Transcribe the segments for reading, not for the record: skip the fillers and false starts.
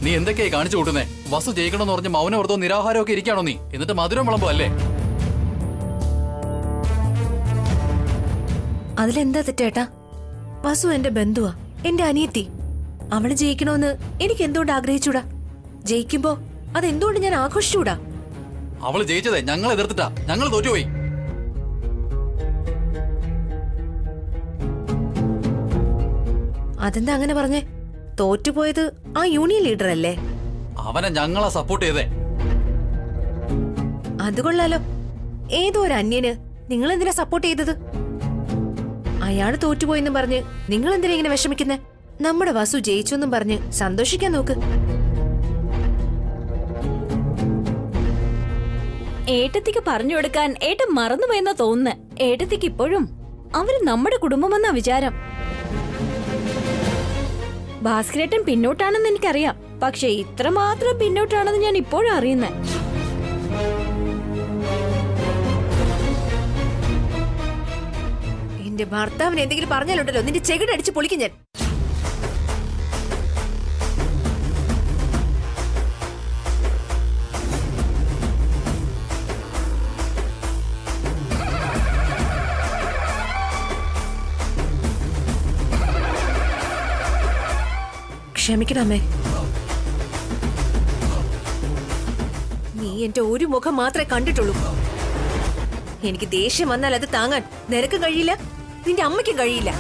നീ എന്തൊക്കെയായി കാണിച്ചു കൂട്ടുന്നേ? വസു ജയിക്കണമെന്ന് പറഞ്ഞ് മൗനവ്രതോ നിരാഹാരമോ ഒക്കെ ഇരിക്കാണോ നീ? എന്നിട്ട് മധുരം വിളമ്പോ അല്ലേ? അതിലെന്താ തെറ്റേട്ടാ? വസു എന്റെ ബന്ധുവാ, എന്റെ അനിയത്തി. അവള് ജയിക്കണോന്ന് എനിക്ക് എന്തുകൊണ്ട് ആഗ്രഹിച്ചൂടാ? ജയിക്കുമ്പോ അതെന്തുകൊണ്ട് ഞാൻ ആഘോഷിച്ചൂടാ? അവള് ജയിച്ചതേ ഞങ്ങൾ എതിർത്തിട്ടാ. ഞങ്ങൾ തോറ്റുപോയി. അതെന്താ അങ്ങനെ പറഞ്ഞേ? തോറ്റുപോയത് ആ യൂണിയൻ ലീഡർ അല്ലേ? അവനെ ഞങ്ങളാ സപ്പോർട്ട് ചെയ്തേ. അത് കൊള്ളാലോ. ഏതോ ഒരു അന്യന് നിങ്ങൾ എന്തിനാ സപ്പോർട്ട് ചെയ്തത്? അയാള് തോറ്റുപോയെന്നും പറഞ്ഞ് നിങ്ങൾ എന്തിനാ ഇങ്ങനെ വിഷമിക്കുന്നേ? നമ്മുടെ വസു ജയിച്ചെന്നും പറഞ്ഞ് സന്തോഷിക്കാൻ നോക്ക്. ഏട്ടത്തിക്ക് പറഞ്ഞു കൊടുക്കാൻ ഏട്ടൻ മറന്നുപോയെന്നാ തോന്നുന്നേ. ഏട്ടത്തിക്ക് ഇപ്പോഴും അവര് നമ്മുടെ കുടുംബമെന്നാ വിചാരം. ഭാസ്കരേട്ടൻ പിന്നോട്ടാണെന്ന് എനിക്കറിയാം, പക്ഷെ ഇത്രമാത്രം പിന്നോട്ടാണെന്ന് ഞാൻ ഇപ്പോഴും അറിയുന്നേ. എന്റെ ഭർത്താവിന് എന്തെങ്കിലും പറഞ്ഞാലുണ്ടല്ലോ നിന്റെ ചെകിടടിച്ച് പൊളിക്കും ഞാൻ. ക്ഷമിക്കണമേ, നീ എന്റെ ഒരു മുഖം മാത്രമേ കണ്ടിട്ടുള്ളൂ. എനിക്ക് ദേഷ്യം വന്നാൽ അത് താങ്ങാൻ നിനക്കും കഴിയില്ല, നിന്റെ അമ്മയ്ക്കും കഴിയില്ല.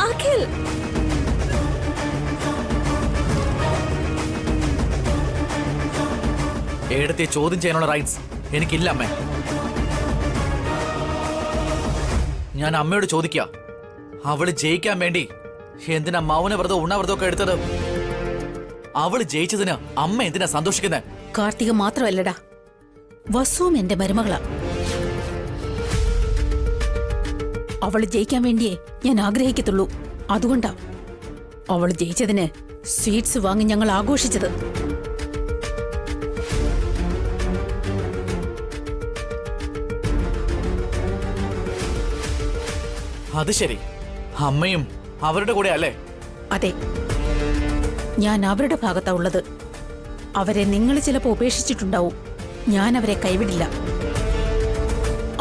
അഖിൽ, ഏടത്തെ ചോദ്യം ചെയ്യാനുള്ള റൈറ്റ്സ് എനിക്കില്ല അമ്മേ. ഞാൻ അമ്മയോട് ചോദിക്കുക, അവള് ജയിക്കാൻ വേണ്ടി എന്തിനാ മൗനവ്രതവും ഉണ്ണാവ്രതവും ഒക്കെ എടുത്തത്? അവള് ജയിച്ചതിന് അമ്മ എന്തിനാ സന്തോഷിക്കുന്നത്? കാർത്തിക മാത്രമല്ലടാ, വസുവും എന്റെ മരുമകളാ. അവള് ജയിക്കാൻ വേണ്ടിയേ ഞാൻ ആഗ്രഹിക്കത്തുള്ളൂ. അതുകൊണ്ടാ അവള് ജയിച്ചതിന് സ്വീറ്റ്സ് വാങ്ങി ഞങ്ങൾ ആഘോഷിച്ചത്. അത് ശരി, അമ്മയും അവരുടെ കൂടെ അല്ലേ? അതെ, ഞാൻ അവരുടെ ഭാഗത്താ ഉള്ളത്. അവരെ നിങ്ങൾ ചിലപ്പോൾ ഉപേക്ഷിച്ചിട്ടുണ്ടാവും. ഞാൻ അവരെ കൈവിടില്ല.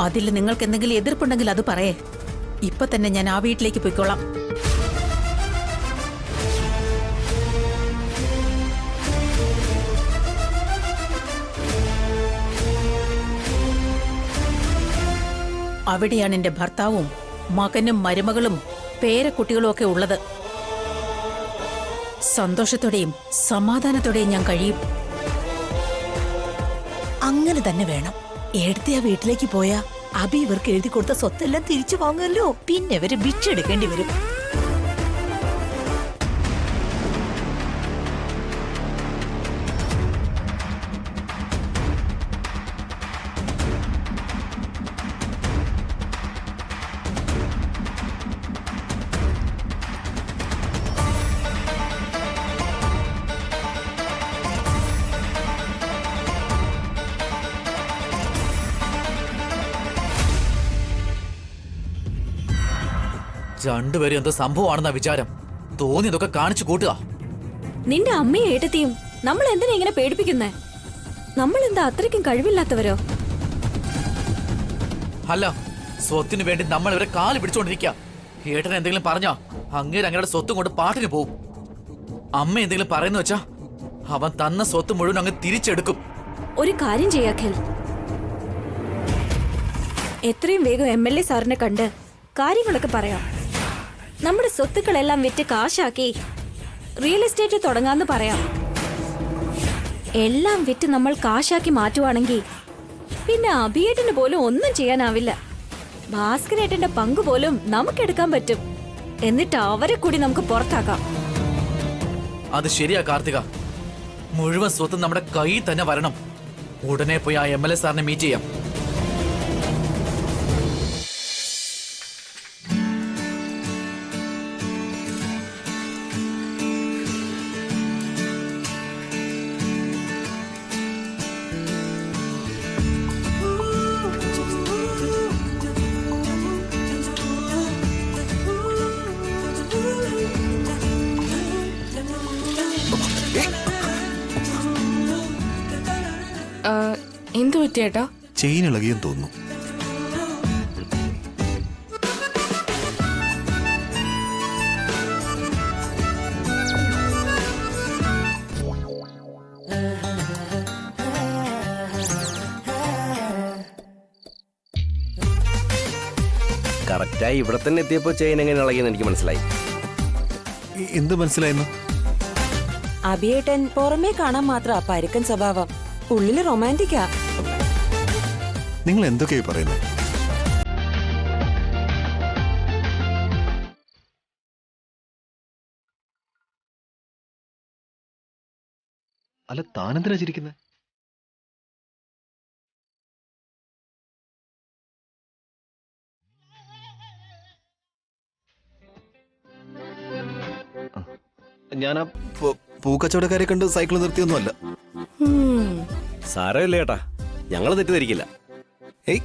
അതിൽ നിങ്ങൾക്ക് എന്തെങ്കിലും എതിർപ്പുണ്ടെങ്കിൽ അത് പറയേ. ഇപ്പൊ തന്നെ ഞാൻ ആ വീട്ടിലേക്ക് പോയിക്കോളാം. അവിടെയാണ് എന്റെ ഭർത്താവും മകനും മരുമകളും പേരക്കുട്ടികളും ഒക്കെ ഉള്ളത്. സന്തോഷത്തോടെയും സമാധാനത്തോടെയും ഞാൻ കഴിയും. അങ്ങനെ തന്നെ വേണം. ഏടത്തെ ആ വീട്ടിലേക്ക് പോയാ അബി ഇവർക്ക് എഴുതി കൊടുത്ത സ്വത്തെല്ലാം തിരിച്ചു വാങ്ങുമല്ലോ. പിന്നെ ഇവര് ഭിക്ഷെടുക്കേണ്ടി വരും. രണ്ടുപേരും എന്തോ സംഭവമാണെന്നാ വിചാരം. തോന്നിയതൊക്കെ കാണിച്ചു കൂട്ടുക. നിന്റെ അമ്മയും ഏട്ടത്തിയും നമ്മൾ എന്തിനാ ഇങ്ങനെ പേടിപ്പിക്കുന്നേ? നമ്മൾ എന്താ അത്രയ്ക്കും കഴിവില്ലാത്തവരോ? അല്ല, സ്വത്തിന് വേണ്ടി നമ്മൾ ഇവരെ കാല് പിടിച്ചോണ്ടിരിക്കുക. ഏട്ടൻ എന്തെങ്കിലും പറഞ്ഞാ അങ്ങേര് അങ്ങയുടെ സ്വത്തും കൊണ്ട് പാട്ടിന് പോവും. അമ്മ എന്തെങ്കിലും പറയുന്ന വെച്ചാ അവൻ തന്ന സ്വത്ത് മുഴുവൻ അങ്ങ് തിരിച്ചെടുക്കും. ഒരു കാര്യം ചെയ്യാഖൽ, എത്രയും വേഗം MLA സാറിനെ കണ്ട് കാര്യങ്ങളൊക്കെ പറയാം. നമ്മുടെ സ്വത്തുക്കളെല്ലാം വിറ്റ് കാശാക്കി റിയൽ എസ്റ്റേറ്റ് തുടങ്ങാന്ന് പറയാം. എല്ലാം വിറ്റ് നമ്മൾ കാശാക്കി മാറ്റുവാണെങ്കിൽ പിന്നെ അഭിയേട്ടന് പോലും ഒന്നും ചെയ്യാനാവില്ല. ഭാസ്കരേട്ടന്റെ പങ്ക് പോലും നമുക്കെടുക്കാൻ പറ്റും. എന്നിട്ട് അവരെ കൂടി നമുക്ക് പുറത്താക്കാം. അത് ശരിയാ കാർത്തിക. മുഴുവൻ സ്വത്തും നമ്മുടെ കയ്യിൽ തന്നെ വരണം. ഉടനെ പോയി ആ MLA സാറിനെ മീറ്റ് ചെയ്യാം. എന്തു പറ്റിയേട്ടാ? ചെയിൻ ഇളകിയെന്ന് തോന്നുന്നു. കറക്റ്റായി ഇവിടെ തന്നെ എത്തിയപ്പോ ചെയിൻ എങ്ങനെ ഇളകിയെന്ന് എനിക്ക് മനസ്സിലായി. എന്ത് മനസ്സിലായിരുന്നു? അഭിയേട്ടൻ പുറമേ കാണാൻ മാത്രം പരുക്കൻ സ്വഭാവം, ഉള്ളില് റൊമാൻറ്റിക്കാ. നിങ്ങൾ എന്തൊക്കെയായി പറയുന്നത്? അല്ല, താനെന്തിനാ ചിരിക്കുന്നത്? ഞാൻ ആ പൂക്കച്ചവടക്കാരെ കണ്ട് സൈക്കിൾ നിർത്തിയൊന്നുമല്ല. സാരമില്ല ചേട്ടാ, ഞങ്ങള് തെറ്റിദ്ധരിക്കില്ല. ഏയ്,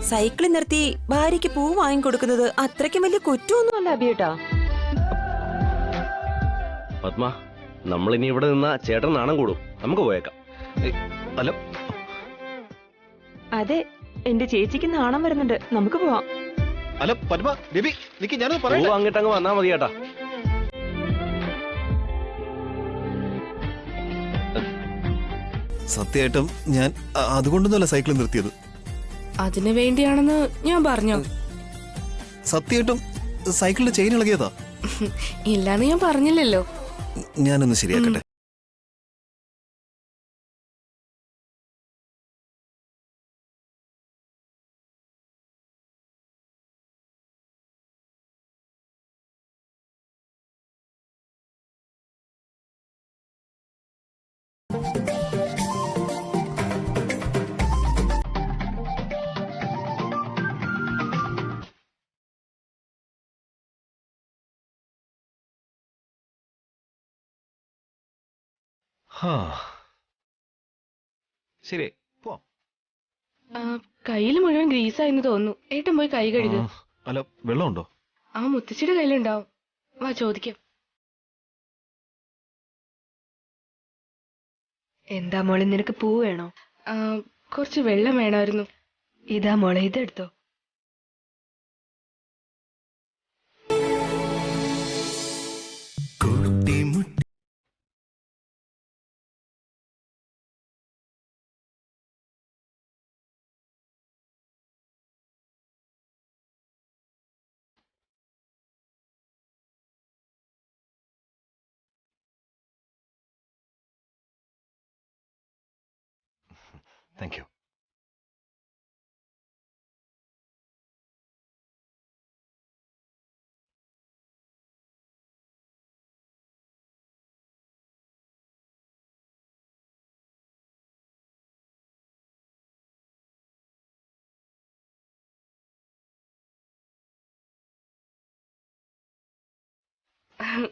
സൈക്കിളിൽ നിർത്തി ഭാര്യയ്ക്ക് പൂ വാങ്ങിക്കൊടുക്കുന്നത് അത്രയ്ക്കും വലിയ കുറ്റമൊന്നുമല്ല അഭിയേട്ടാ. പത്മ, നമ്മളിനി ഇവിടെ നിന്നാ ചേട്ടൻ നാണം കൂടും. നമുക്ക് പോയേക്കാം. അല്ല, അതെ, എന്റെ ചേച്ചിക്ക് നാണം വരുന്നുണ്ട്. നമുക്ക് പോവാം. അല്ല പത്മ, ബേബി നിക്ക്, ഞാനത് പൂ പറയാം. അങ്ങോട്ടങ്ങ് വന്നാ മതി ചേട്ടാ. സത്യമായിട്ടും ഞാൻ അതുകൊണ്ടൊന്നുമല്ല സൈക്കിൾ നിർത്തിയത്. അതിനു വേണ്ടിയാണെന്ന് ഞാൻ പറഞ്ഞു. സത്യമായിട്ടും സൈക്കിളിന്റെ ചെയിൻ ഇളകിയതാ. ഇല്ലാന്ന് ഞാൻ പറഞ്ഞില്ലല്ലോ. ഞാനൊന്ന് ശരിയാക്കട്ടെ. ശരി, പോവാം. കയ്യിൽ മുഴുവൻ ഗ്രീസായെന്ന് തോന്നുന്നു. ഏട്ടൻ പോയി കൈ കഴുകുക. അല്ല, വെള്ളമുണ്ടോ? ആ മുത്തശ്ശിയുടെ കയ്യിലുണ്ടാവും. വാ ചോദിക്കാം. എന്താ മോളെ, നിനക്ക് പൂ വേണോ? കുറച്ച് വെള്ളം വേണമായിരുന്നു. ഇതാ മോളെ, ഇതെടുത്തോ. Thank you.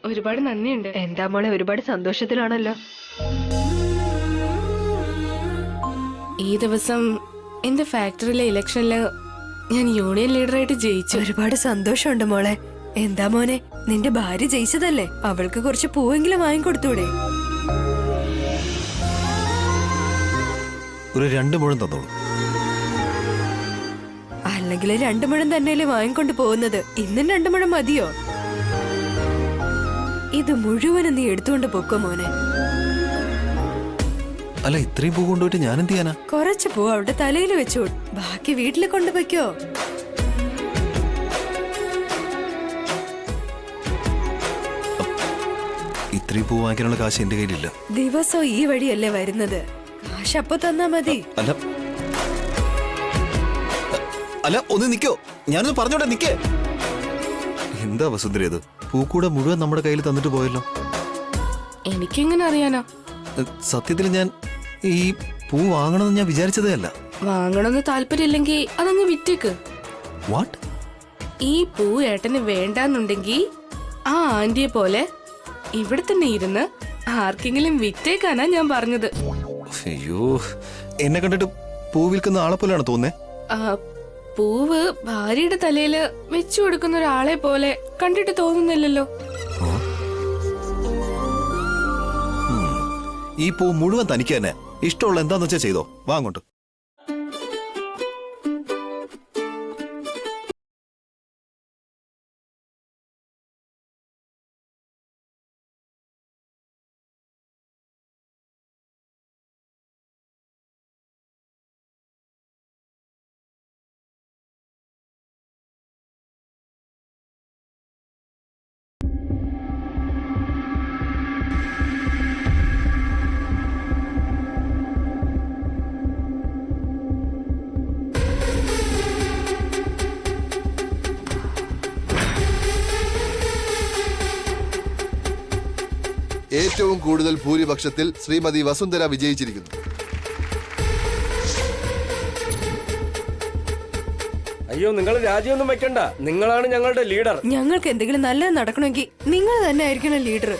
ഒരുപാട് നന്ദിയുണ്ട്. എന്താ മോളെ, ഒരുപാട് സന്തോഷത്തിലാണല്ലോ. ഈ ദിവസം എന്റെ ഫാക്ടറിയിലെ ഇലക്ഷനില് ഞാൻ യൂണിയൻ ലീഡറായിട്ട് ജയിച്ചു. ഒരുപാട് സന്തോഷമുണ്ട് മോളെ. എന്താ മോനെ, നിന്റെ ഭാര്യ ജയിച്ചതല്ലേ, അവൾക്ക് കുറച്ച് പൂവെങ്കിലും വാങ്ങിക്കൊടുത്തൂടെ? ഒരു 2 മുഴം തന്നോളൂ. അല്ലെങ്കിൽ 2 മുഴം തന്നെയല്ലേ വാങ്ങിക്കൊണ്ട് പോകുന്നത്. ഇന്നും 2 മുഴം മതിയോ? ഇത് മുഴുവനും നീ എടുത്തുകൊണ്ട് പൊക്കോ മോനെ. അല്ല, ഇത്രയും പൂ കൊണ്ടുപോയിട്ട് ഞാൻ എന്ത് ചെയ്യാനാ? കുറച്ച് പൂ അവിടെ തലയിൽ വെച്ചോ, ബാക്കി വീട്ടിൽ കൊണ്ടുപോയിക്കോ. ഇത്രയും പൂ വാങ്ങിക്കാനുള്ള കാശ് എന്റെ കയ്യിലില്ല. ദിവസവും ഈ വഴിയല്ലേ വരുന്നത്, കാശ് അപ്പൊ തന്നാ മതി. അല്ല അല്ല, ഒന്ന് നിക്കോ, ഞാനൊന്ന് പറഞ്ഞോട്ടെ, നിക്കേ. എന്താ വസുന്ധര ഇത്? പൂക്കൂടെ മുഴുവൻ നമ്മുടെ കയ്യിൽ തന്നിട്ട് പോയല്ലോ. എനിക്കെങ്ങനെ അറിയാനാ? സത്യത്തിൽ ഞാൻ ഈ പൂ വാങ്ങണമെന്ന് ഞാൻ വിചാരിച്ചതേ അല്ല. വാങ്ങണമെന്ന് താല്പര്യമില്ലെങ്കിൽ അതങ്ങ് വിറ്റേക്ക്. വാട്ട്? ഈ പൂ ഏട്ടന് വേണ്ടാന്നുണ്ടെങ്കിൽ ആ ആന്റിയെ പോലെ ഇവിടെ തന്നെ ഇരുന്ന് ആർക്കെങ്കിലും വിറ്റേക്കാനാ ഞാൻ പറഞ്ഞത്. അയ്യോ, എന്നെ കണ്ടിട്ട് പൂ വിൽക്കുന്ന ആളെ പോലെയാണ് തോന്നേ. പൂവ് ഭാര്യയുടെ തലയില് വെച്ചു കൊടുക്കുന്ന ഒരാളെ പോലെ കണ്ടിട്ട് തോന്നുന്നില്ലല്ലോ. ഈ പൂ മുഴുവൻ തനിക്ക് തന്നെ. ഇഷ്ടമുള്ള എന്താന്ന് വെച്ചാൽ ചെയ്തോ. വാ അങ്ങോട്ട്. ഏറ്റവും കൂടുതൽ ഭൂരിപക്ഷത്തിൽ ശ്രീമതി വസുന്ധര വിജയിച്ചിരിക്കുന്നു. അയ്യോ, നിങ്ങൾ രാജിയൊന്നും വെക്കണ്ട. നിങ്ങളാണ് ഞങ്ങളുടെ ലീഡർ. ഞങ്ങൾക്ക് എന്തെങ്കിലും നല്ലത് നടക്കണമെങ്കിൽ നിങ്ങൾ തന്നെ ആയിരിക്കണം ലീഡർ.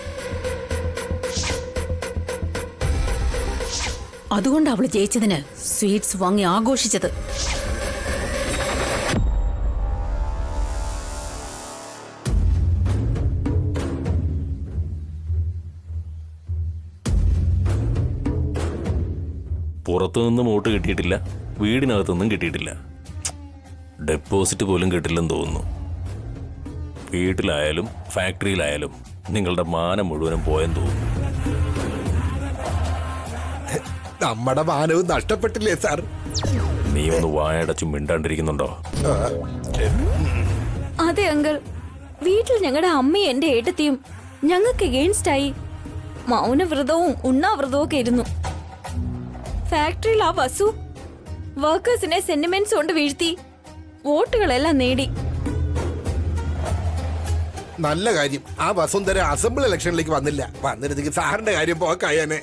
അതുകൊണ്ട് അവള് ജയിച്ചതിന് സ്വീറ്റ്സ് വാങ്ങി ആഘോഷിച്ചത്. പുറത്തുനിന്നും വോട്ട് കിട്ടിയിട്ടില്ല, വീടിനകത്തൊന്നും കിട്ടിയിട്ടില്ല, ഡെപ്പോസിറ്റ് പോലും കിട്ടില്ലെന്ന് തോന്നുന്നു. വീട്ടിലായാലും ഫാക്ടറിയിലായാലും നിങ്ങളുടെ മാനം മുഴുവനും പോയെന്ന് തോന്നുന്നു. നമ്മുടെ മാനവും നഷ്ടപ്പെട്ടില്ലേ സാർ? നീ ഒന്ന് വായടച്ചു മിണ്ടാണ്ടിരിക്കുന്നുണ്ടോ? അതെ അങ്കിൾ, വീട്ടിൽ ഞങ്ങളുടെ അമ്മയും എന്റെ ഏട്ടത്തിയും ഞങ്ങൾക്ക് എഗെയിൻസ്റ്റ് ആയി മൗനവ്രതവും ഉണ്ണാവ്രതവും ഒക്കെ ഇരുന്നു. ഫാക്ടറിയിൽ ആ വസു വർക്കേഴ്സിനെ സെന്റിമെന്റ്സ് കൊണ്ട് വീഴ്ത്തി വോട്ടുകളെല്ലാം നേടി. നല്ല കാര്യം, ആ വസുന്ധര അസംബ്ലി ഇലക്ഷനിലേക്ക് വന്നില്ല. വന്നിരുന്നെങ്കിൽ സാറിന്റെ കാര്യം പോക്കായനെ.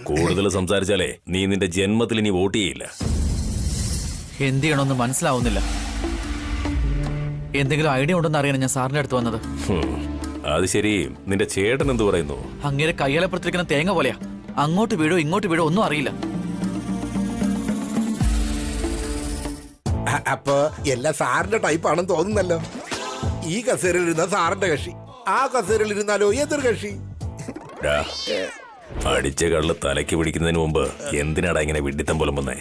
കൂടുതൽ സംസാരിച്ചാലേ നീ നിന്റെ ജന്മത്തിൽ ഇനി വോട്ട് ചെയ്യില്ല. എന്ത് ചെയ്യണമെന്ന് മനസ്സിലാവുന്നില്ല. എന്തെങ്കിലും ഐഡിയ ഉണ്ടെന്ന് അറിയാൻ ഞാൻ സാറിന്റെ അടുത്ത് വന്നത്. അത് ശരി, നിന്റെ ചേട്ടൻ എന്ത് പറയുന്നു? അങ്ങനെ കയ്യാലപ്പുറത്തിരിക്കുന്ന തേങ്ങ പോലെയാ. അങ്ങോട്ട് വീഴോ ഇങ്ങോട്ട് വീഴോ ഒന്നും അറിയില്ല. അപ്പൊ എല്ലാ സാറിന്റെ ടൈപ്പ് ആണെന്ന് തോന്നുന്നല്ലോ. ഈ കസേരയിൽ ഇരുന്ന സാറിന്റെ കക്ഷി, ആ കസേരയിൽ ഇരുന്നാലോ എതിർ കക്ഷി. അടിച്ച കള്ള് തലയ്ക്ക് പിടിക്കുന്നതിന് മുമ്പ് എന്തിനാടാ ഇങ്ങനെ വിഡിത്തം പോലും വന്നേ?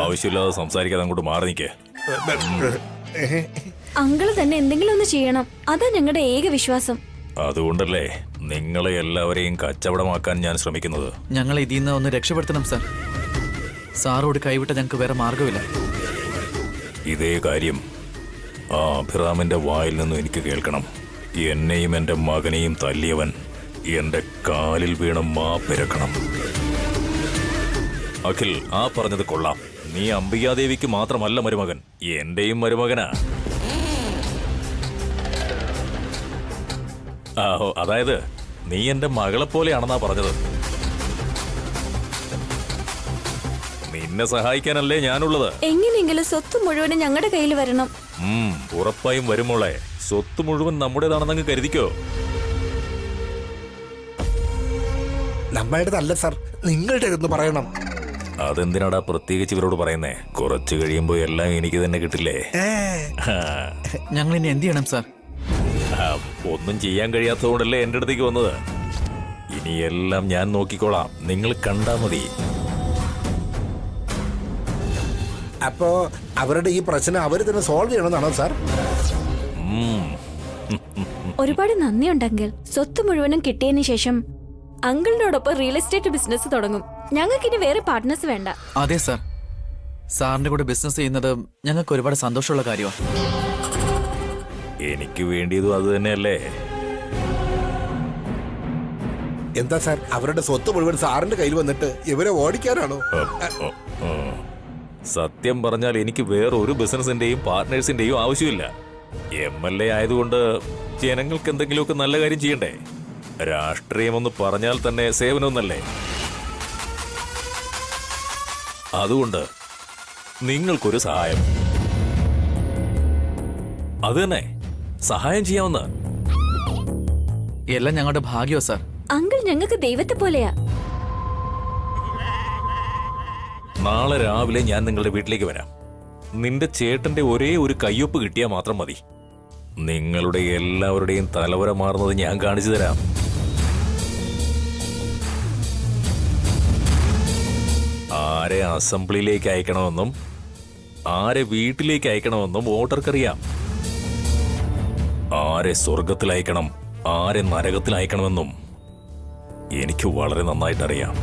ആവശ്യമില്ലാതെ സംസാരിക്കാതെ അങ്ങോട്ട് മാറി നിൽക്കേ. അങ്കിള് തന്നെ എന്തെങ്കിലും ഒന്ന് ചെയ്യണം, അതാ ഞങ്ങളുടെ ഏക വിശ്വാസം. അതുകൊണ്ടല്ലേ നിങ്ങളെ എല്ലാവരെയും കച്ചവടമാക്കാൻ ഞാൻ ശ്രമിക്കുന്നത്. ഞങ്ങൾ ഇതിൽ നിന്ന് ഒന്ന് രക്ഷപ്പെടുത്തണം സാർ. സാറോട് കൈവിട്ട ഞങ്ങൾക്ക് വേറെ മാർഗമില്ല. ഇതേ കാര്യം ആ അഭിറാമിന്റെ വായിൽ നിന്നും എനിക്ക് കേൾക്കണം. എന്നെയും എന്റെ മകനെയും തല്ലിയവൻ എന്റെ കാലിൽ വീണ മാപ്പിരക്കണം. അഖിൽ, ആ പറഞ്ഞത് കൊള്ളാം. നീ അംബികാദേവിക്ക് മാത്രമല്ല മരുമകൻ, എന്റെയും മരുമകനാ. അതായത് നീ എന്റെ മകളെ പോലെയാണെന്നാ പറഞ്ഞത്. നിന്നെ സഹായിക്കാനല്ലേ ഞാനുള്ളത്. എങ്ങനെയെങ്കിലും സ്വത്ത് മുഴുവനും ഞങ്ങളുടെ കയ്യിൽ വരണം. ഉറപ്പായും വരുമോളെ. സ്വത്ത് മുഴുവൻ നമ്മുടേതാണെന്നങ്ങ് കരുതിക്കോ. നമ്മളുടേതല്ല സാർ, നിങ്ങളുടെ എന്ന് പറയണം. അതെന്തിനാടാ പ്രത്യേകിച്ച് ഇവരോട് പറയുന്നേ? കുറച്ച് കഴിയുമ്പോ എല്ലാം എനിക്ക് തന്നെ കിട്ടില്ലേ? ഞങ്ങൾ ഇനി എന്ത് ചെയ്യണം സാർ? ഒന്നും ചെയ്യാൻ കഴിയാത്തതുകൊണ്ടല്ലേ എന്റെ അടുത്തേക്ക് വന്നത്. ഇനി എല്ലാം ഞാൻ നോക്കിക്കോളാം, നിങ്ങൾ കണ്ടാ മതി. അപ്പോ അവരുടെ ഈ പ്രശ്നം അവര് തന്നെ സോൾവ് ചെയ്യണമെന്നാണോ സാർ? ഒരുപാട് നന്ദിയുണ്ടെങ്കിൽ സ്വത്ത് മുഴുവനും കിട്ടിയതിന് ശേഷം അങ്കിളിനോടൊപ്പം റിയൽ എസ്റ്റേറ്റ് ബിസിനസ് തുടങ്ങും. ഞങ്ങൾക്കിനി വേറെ പാർട്ട്നേഴ്സ് വേണ്ട. അതെ സാർ, സാറിന്റെ കൂടെ ബിസിനസ് ചെയ്യുന്നത് ഞങ്ങൾക്ക് ഒരുപാട് സന്തോഷമുള്ള കാര്യമാണ്. എനിക്ക് വേണ്ടിയതും അത് തന്നെയല്ലേ. എന്താ സാർ, അവരുടെ സ്വത്ത് മുഴുവൻ സാറിന്റെ കയ്യിൽ വന്നിട്ട് ഇവരെ ഓടിക്കാനാണോ? സത്യം പറഞ്ഞാൽ എനിക്ക് വേറെ ഒരു ബിസിനസിന്റെയും പാർട്ട്നേഴ്സിന്റെയും ആവശ്യമില്ല. MLA ആയതുകൊണ്ട് ജനങ്ങൾക്ക് എന്തെങ്കിലുമൊക്കെ നല്ല കാര്യം ചെയ്യണ്ടേ? രാഷ്ട്രീയമെന്ന് പറഞ്ഞാൽ തന്നെ സേവനമൊന്നല്ലേ? അതുകൊണ്ട് നിങ്ങൾക്കൊരു സഹായം, അത് തന്നെ സഹായം ചെയ്യാവുന്ന. എല്ലാം ഞങ്ങളുടെ ഭാഗ്യമോ സാർ? അങ്കിൾ ഞങ്ങൾക്ക് ദൈവത്തെ പോലെയാ. നാളെ രാവിലെ ഞാൻ നിങ്ങളുടെ വീട്ടിലേക്ക് വരാം. നിന്റെ ചേട്ടന്റെ ഒരേ ഒരു കയ്യൊപ്പ് കിട്ടിയാൽ മാത്രം മതി. നിങ്ങളുടെ എല്ലാവരുടെയും തലവര മാറുന്നത് ഞാൻ കാണിച്ചു തരാം. ആരെ അസംബ്ലിയിലേക്ക് അയക്കണമെന്നും ആരെ വീട്ടിലേക്ക് അയക്കണമെന്നും വോട്ടർക്കറിയാം. ആരെ സ്വർഗത്തിൽ അയക്കണം, ആരെ നരകത്തിൽ അയക്കണമെന്നും എനിക്ക് വളരെ നന്നായിട്ടറിയാം.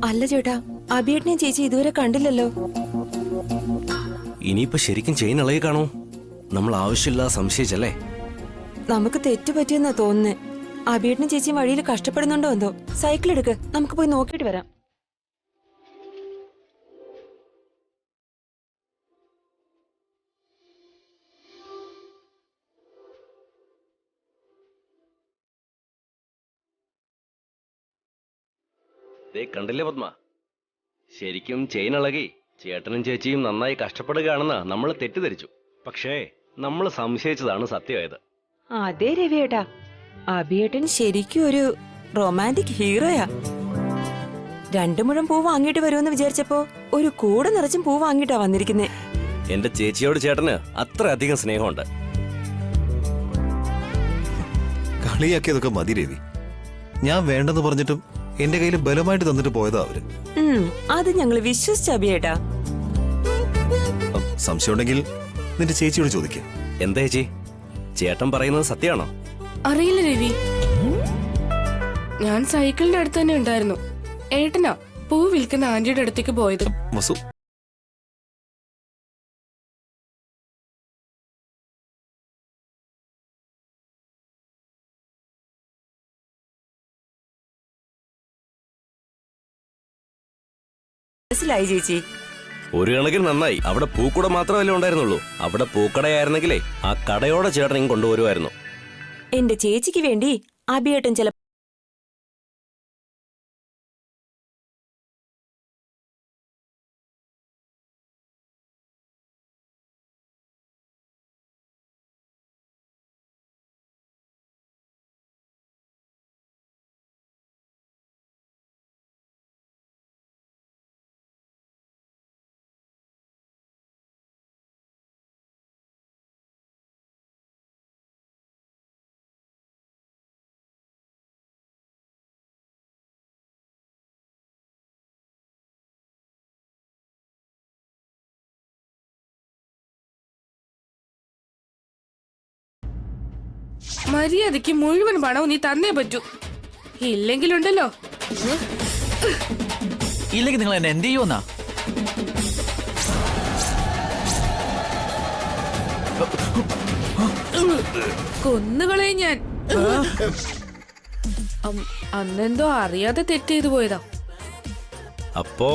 അല്ല ചേട്ടാ, അബിയേട്ടനെ ചേച്ചി ഇതുവരെ കണ്ടില്ലല്ലോ. ഇനിയിപ്പോ ശരിക്കും ചെയിൻ ഇളകി കാണോ? നമ്മൾ ആവശ്യമില്ലാതെ സംശയിച്ചല്ലേ? നമുക്ക് തെറ്റുപറ്റിയെന്നാ തോന്നുന്നേ. അബിയേട്ടനെ ചേച്ചി വഴിയിൽ കഷ്ടപ്പെടുന്നുണ്ടോ എന്തോ. സൈക്കിൾ എടുക്ക്, നമുക്ക് പോയി നോക്കിയിട്ട് വരാം. കണ്ടില്ലേ പത്മ, ശരിക്കും ചെയിൻ ഇളകി ചേട്ടനും ചേച്ചിയും നന്നായി കഷ്ടപ്പെടുകയാണെന്ന് നമ്മൾ തെറ്റിദ്ധരിച്ചു. പക്ഷേ നമ്മൾ സംശയിച്ചതാണ് സത്യമായത്. അതെ രവിയേട്ടാ, അബിയേട്ടൻ ശരിക്കും ഒരു റൊമാൻറ്റിക് ഹീറോയാ. 2 മുഴം പൂ വാങ്ങിയിട്ട് വരുമെന്ന് വിചാരിച്ചപ്പോ ഒരു കൂടെ നിറച്ചും പൂ വാങ്ങിയിട്ടാ വന്നിരിക്കുന്നേ. എന്റെ ചേച്ചിയോട് ചേട്ടന് അത്ര അധികം സ്നേഹമുണ്ട്. കളിയാക്കിയതൊക്കെ മതി രവി. ഞാൻ വേണ്ടെന്ന് പറഞ്ഞിട്ടും എന്റെ കയ്യിൽ ബലമായിട്ട് തന്നിട്ട് പോയതാ അവര്. അത് ഞങ്ങൾ വിശ്വസിച്ച അബിയേട്ടാ. സംശയം ഉണ്ടെങ്കിൽ നിന്റെ ചേച്ചിയോട് ചോദിക്കാം. എന്താ ചേച്ചി, ചേട്ടൻ പറയുന്നത് സത്യമാണോ? അറിയില്ല രവി, ഞാൻ സൈക്കിളിന്റെ അടുത്ത് തന്നെ ഉണ്ടായിരുന്നു. ഏട്ടനാ പൂ വിൽക്കുന്ന ആന്റിയുടെ അടുത്തേക്ക് പോയത്. വസു, മനസ്സിലായി ചേച്ചി. ഒരു കണക്കിന് നന്നായി. അവിടെ പൂക്കട മാത്രമല്ലേ ഉണ്ടായിരുന്നുള്ളൂ. അവിടെ പൂക്കടയായിരുന്നെങ്കിലേ ആ കടയോടെ ചേട്ടനെയും കൊണ്ടുവരുമായിരുന്നു. എന്റെ ചേച്ചിക്ക് വേണ്ടി അബിയേട്ടൻ ചില മര്യാദയ്ക്ക് മുഴുവൻ പണവും നീ തന്നേ പറ്റൂ. ഇല്ലെങ്കിലുണ്ടല്ലോ. ഇല്ലെങ്കിൽ നിങ്ങൾ എന്നെ എന്ത് ചെയ്യുമെന്നാ? കൊന്നുകളയും ഞാൻ. അന്നെന്തോ അറിയാതെ തെറ്റ് ചെയ്തു പോയതാ. അപ്പോ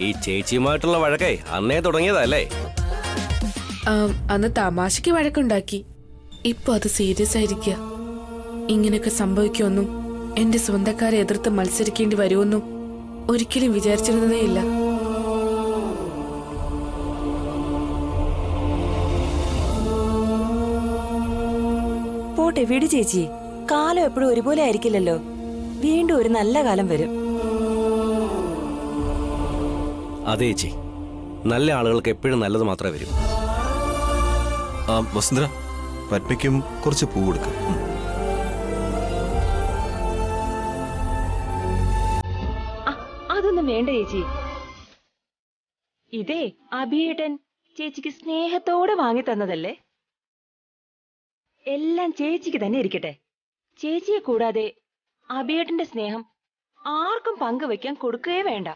ഈ ചേച്ചിയുമായിട്ടുള്ള വഴക്കേ അന്നേ തുടങ്ങിയതല്ലേ? അന്ന് തമാശക്ക് വഴക്കുണ്ടാക്കി. ഇപ്പൊ അത് സീരിയസ് ആയിരിക്കുക. ഇങ്ങനെയൊക്കെ സംഭവിക്കുമെന്നും എന്റെ സ്വന്തക്കാരെ എതിർത്ത് മത്സരിക്കേണ്ടി വരുമെന്നും ഒരിക്കലും വിചാരിച്ചിരുന്നതേയില്ല. പോട്ടെ വിട് ചേച്ചി, കാലം എപ്പോഴും ഒരുപോലെ ആയിരിക്കില്ലല്ലോ. വീണ്ടും ഒരു നല്ല കാലം വരും. അതെ ചേച്ചി, നല്ല ആളുകൾക്ക് എപ്പോഴും നല്ലത് മാത്രമേ വരൂ. വസുന്ധര, പത്മയ്ക്കും കുറച്ച് പൂ കൊടുക്കും. അതൊന്നും വേണ്ട ചേച്ചി. ഇതേ അബിയേട്ടൻ ചേച്ചിക്ക് സ്നേഹത്തോടെ വാങ്ങി തന്നതല്ലേ. എല്ലാം ചേച്ചിക്ക് തന്നെ ഇരിക്കട്ടെ. ചേച്ചിയെ കൂടാതെ അബിയേട്ടന്റെ സ്നേഹം ആർക്കും പങ്കുവെക്കാൻ കൊടുക്കുകയേ വേണ്ട.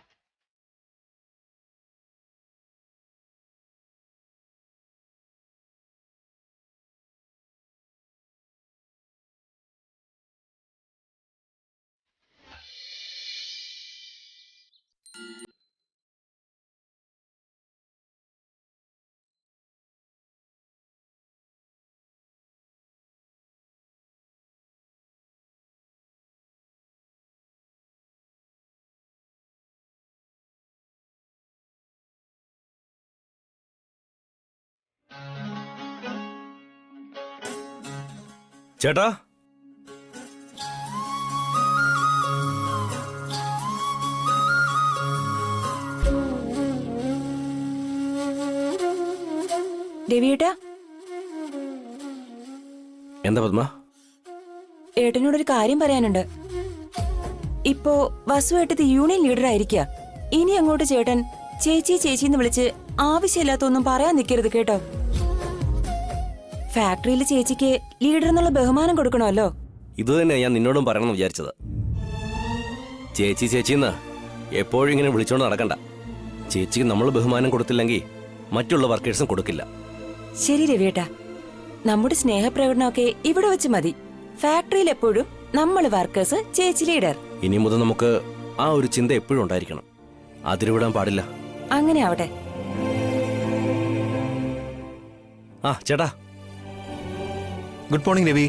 ചേട്ടാ, രവിയേട്ടാ, എന്താ പത്മ? ഏട്ടനോടൊരു കാര്യം പറയാനുണ്ട്. ഇപ്പോ വസു ഏട്ടത്തി യൂണിയൻ ലീഡർ ആയിരിക്കുക. ഇനി അങ്ങോട്ട് ചേട്ടൻ ചേച്ചി ചേച്ചിന്ന് വിളിച്ച് ആവശ്യമില്ലാത്തൊന്നും പറയാൻ നിൽക്കരുത് കേട്ടോ. ഫാക്ടറിയിൽ ചേച്ചിക്ക് ലീഡർ എന്നുള്ള ബഹുമാനം കൊടുക്കണമല്ലോ. ഇത് തന്നെ ഞാൻ നിന്നോടും പറയണമെന്ന് വിചാരിച്ചത്. ചേച്ചി ചേച്ചിന്ന് എപ്പോഴും ഇങ്ങനെ വിളിച്ചോണ്ട് നടക്കണ്ട. ചേച്ചിക്ക് നമ്മൾ ബഹുമാനം കൊടുത്തില്ലെങ്കിൽ മറ്റുള്ള വർക്കേഴ്സും കൊടുക്കില്ല. ശരി രവിയേട്ടാ, നമ്മുടെ സ്നേഹപ്രകടനമൊക്കെ ഇവിടെ വെച്ച് മതി. ഫാക്ടറിയിൽ എപ്പോഴും നമ്മൾ വർക്കേഴ്സ്, ചേച്ചി ലീഡർ. ഇനി മുതൽ നമുക്ക് ആ ഒരു ചിന്ത എപ്പോഴും ഉണ്ടായിരിക്കണം. അതിരുവിടാൻ പാടില്ല. അങ്ങനെ ആവട്ടെ. ആ ചേട്ടാ, ഗുഡ് മോർണിംഗ് രവി.